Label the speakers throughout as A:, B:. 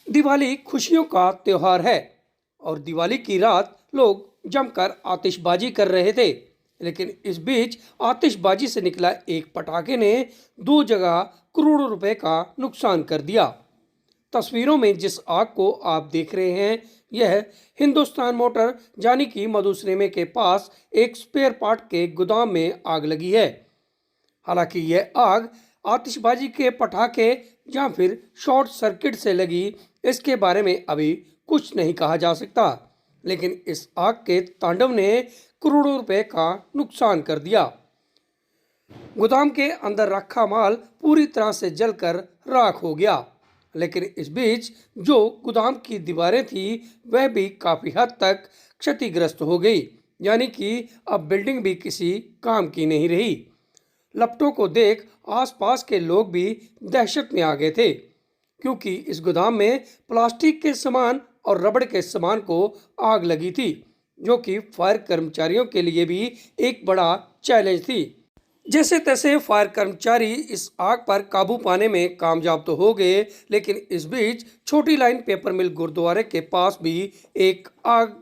A: दिवाली खुशियों का त्योहार है और दिवाली की रात लोग जमकर आतिशबाजी कर रहे थे। लेकिन इस बीच आतिशबाजी से निकला एक पटाखे ने दो जगह करोड़ों रुपए का नुकसान कर दिया। तस्वीरों में जिस आग को आप देख रहे हैं, यह हिंदुस्तान मोटर यानी कि मधुश्रेमे के पास एक स्पेयर पार्ट के गोदाम में आग लगी है। हालांकि यह आग आतिशबाजी के पटाखे या फिर शॉर्ट सर्किट से लगी, इसके बारे में अभी कुछ नहीं कहा जा सकता। लेकिन इस आग के तांडव ने करोड़ों रुपए का नुकसान कर दिया। गोदाम के अंदर रखा माल पूरी तरह से जलकर राख हो गया। लेकिन इस बीच जो गोदाम की दीवारें थी वह भी काफ़ी हद तक क्षतिग्रस्त हो गई, यानी कि अब बिल्डिंग भी किसी काम की नहीं रही। लपटों को देख आसपास के लोग भी दहशत में आ गए थे, क्योंकि इस गोदाम में प्लास्टिक के सामान और रबड़ के सामान को आग लगी थी, जो कि फायर कर्मचारियों के लिए भी एक बड़ा चैलेंज थी। जैसे तैसे फायर कर्मचारी इस आग पर काबू पाने में कामयाब तो हो गए, लेकिन इस बीच छोटी लाइन पेपर मिल गुरुद्वारे के पास भी एक आग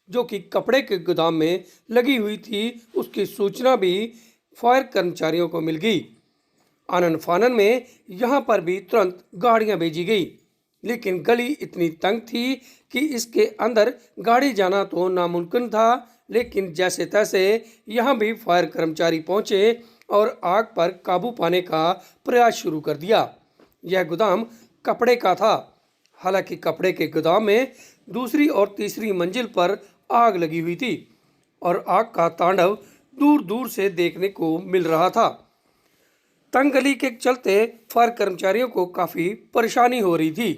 A: जो कि कपड़े के गोदाम में लगी हुई थी, उसकी सूचना भी फायर कर्मचारियों को मिल गई। आनन फानन में यहाँ पर भी तुरंत गाड़ियाँ भेजी गई, लेकिन गली इतनी तंग थी कि इसके अंदर गाड़ी जाना तो नामुमकिन था। लेकिन जैसे तैसे यहाँ भी फायर कर्मचारी पहुँचे और आग पर काबू पाने का प्रयास शुरू कर दिया। यह गोदाम कपड़े का था। हालांकि कपड़े के गोदाम में दूसरी और तीसरी मंजिल पर आग लगी हुई थी और आग का तांडव दूर दूर से देखने को मिल रहा था। तंग गली के चलते फायर कर्मचारियों को काफ़ी परेशानी हो रही थी।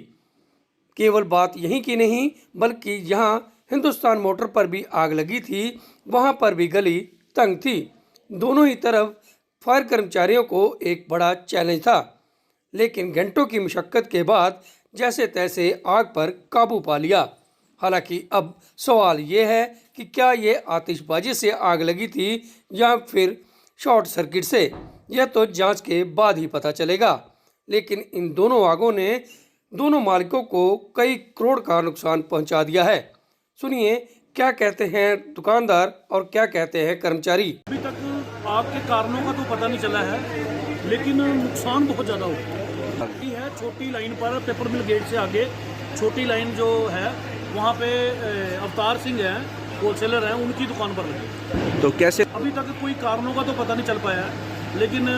A: केवल बात यहीं की नहीं, बल्कि जहां हिंदुस्तान मोटर पर भी आग लगी थी, वहां पर भी गली तंग थी। दोनों ही तरफ फायर कर्मचारियों को एक बड़ा चैलेंज था। लेकिन घंटों की मशक्क़त के बाद जैसे तैसे आग पर काबू पा लिया। हालांकि अब सवाल ये है कि क्या ये आतिशबाजी से आग लगी थी या फिर शॉर्ट सर्किट से, यह तो जांच के बाद ही पता चलेगा। लेकिन इन दोनों आगों ने दोनों मालिकों को कई करोड़ का नुकसान पहुंचा दिया है। सुनिए क्या कहते हैं दुकानदार और क्या कहते हैं कर्मचारी।
B: अभी तक आग के कारणों का तो पता नहीं चला है, लेकिन नुकसान बहुत ज़्यादा हुआ है। छोटी लाइन पर पेपर मिल गेट से आगे छोटी लाइन जो है, वहाँ पे अवतार सिंह हैं, होलसेलर हैं, उनकी दुकान पर लगी।
C: तो कैसे
B: अभी तक कोई कारणों का तो पता नहीं चल पाया है, लेकिन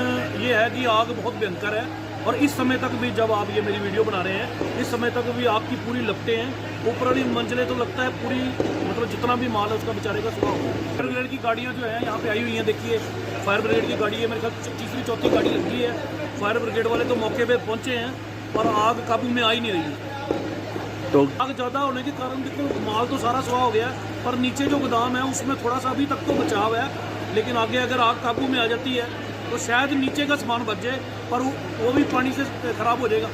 B: ये है कि आग बहुत भयंकर है। और इस समय तक भी, जब आप ये मेरी वीडियो बना रहे हैं, इस समय तक भी आग की पूरी लपटें हैं। ऊपर वाली मंजिलें तो लगता है पूरी, मतलब जितना भी माल है उसका बेचारे का सुबह हो। फायर ब्रिगेड की गाड़ियाँ जो हैं यहाँ पे आई हुई हैं, देखिए फायर ब्रिगेड की गाड़ी है, मेरे ख्याल तीसरी चौथी गाड़ी लगी है। फायर ब्रिगेड वाले तो मौके पर पहुँचे हैं और आग काबू में आ ही नहीं रही है।
C: तो
B: आग ज़्यादा होने के कारण देखो माल तो सारा सुहा हो गया, पर नीचे जो गोदाम है उसमें थोड़ा सा अभी तक तो बचाव है। लेकिन आगे अगर आग काबू में आ जाती है तो शायद नीचे का सामान बच जाए, पर वो भी पानी से खराब हो जाएगा।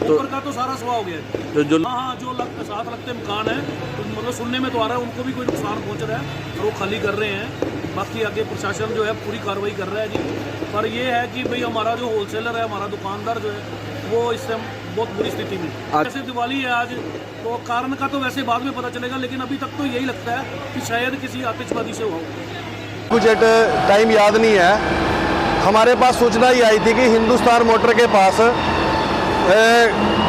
B: ऊपर का तो सारा सुहा हो गया है।
C: जो
B: हाँ, जो साथ लगते मकान है, तो मतलब सुनने में तो आ रहा है उनको भी कोई नुकसान पहुंच रहा है और वो खाली कर रहे हैं। बाकी आगे प्रशासन जो है पूरी कार्रवाई कर रहा है जी। पर ये है कि भाई हमारा जो होलसेलर है, हमारा दुकानदार जो है, वो इस समय बहुत बुरी स्थिति में। जैसे दिवाली है आज, तो कारण का तो वैसे बाद में पता चलेगा, लेकिन अभी तक तो यही लगता है कि शायद किसी आतिशबाजी से हुआ।
D: कुछ टाइम याद नहीं है। हमारे पास सूचना ही आई थी कि हिंदुस्तान मोटर के पास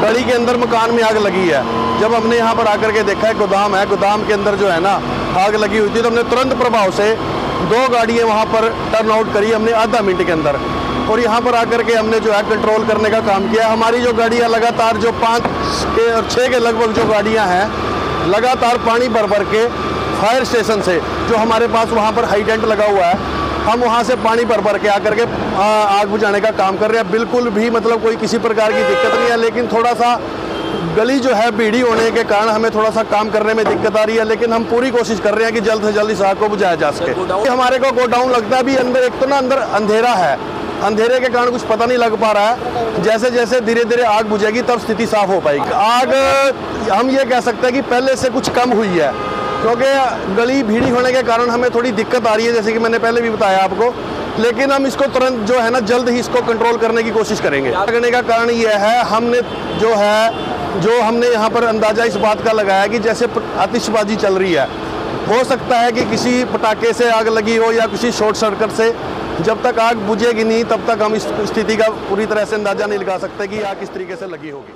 D: गली के अंदर मकान में आग लगी है। जब हमने यहाँ पर आकर के देखा है, गोदाम है, गोदाम के अंदर जो है ना आग लगी हुई थी, तो हमने तुरंत प्रभाव से 2 गाड़ियाँ वहाँ पर टर्न आउट करी हमने आधा मिनट के अंदर, और यहाँ पर आकर के हमने जो है कंट्रोल करने का काम किया। हमारी जो गाड़ियाँ लगातार जो 5 के और 6 के लगभग जो गाड़ियाँ हैं, लगातार पानी भर के फायर स्टेशन से, जो हमारे पास वहाँ पर हाई टेंट लगा हुआ है, हम वहाँ से पानी भर के आकर के आग बुझाने का काम कर रहे हैं। बिल्कुल भी मतलब कोई किसी प्रकार की दिक्कत नहीं है। लेकिन थोड़ा सा गली जो है भीड़ी होने के कारण हमें थोड़ा सा काम करने में दिक्कत आ रही है, लेकिन हम पूरी कोशिश कर रहे हैं कि जल्द से जल्द इस आग को बुझाया जा सके। हमारे को गोडाउन लगता है भी अंदर, एक तो ना अंदर अंधेरा है, अंधेरे के कारण कुछ पता नहीं लग पा रहा है। जैसे जैसे धीरे धीरे आग बुझेगी तब स्थिति साफ हो पाएगी। आग हम ये कह सकते हैं कि पहले से कुछ कम हुई है, क्योंकि गली भीड़ी होने के कारण हमें थोड़ी दिक्कत आ रही है, जैसे कि मैंने पहले भी बताया आपको। लेकिन हम इसको तुरंत जो है ना जल्द ही इसको कंट्रोल करने की कोशिश करेंगे। लगने का कारण यह है हमने यहाँ पर अंदाज़ा इस बात का लगाया कि जैसे आतिशबाजी चल रही है, हो सकता है कि किसी पटाखे से आग लगी हो या किसी शॉर्ट सर्किट से। जब तक आग बुझेगी नहीं तब तक हम इस स्थिति का पूरी तरह से अंदाज़ा नहीं लगा सकते कि आग किस तरीके से लगी होगी।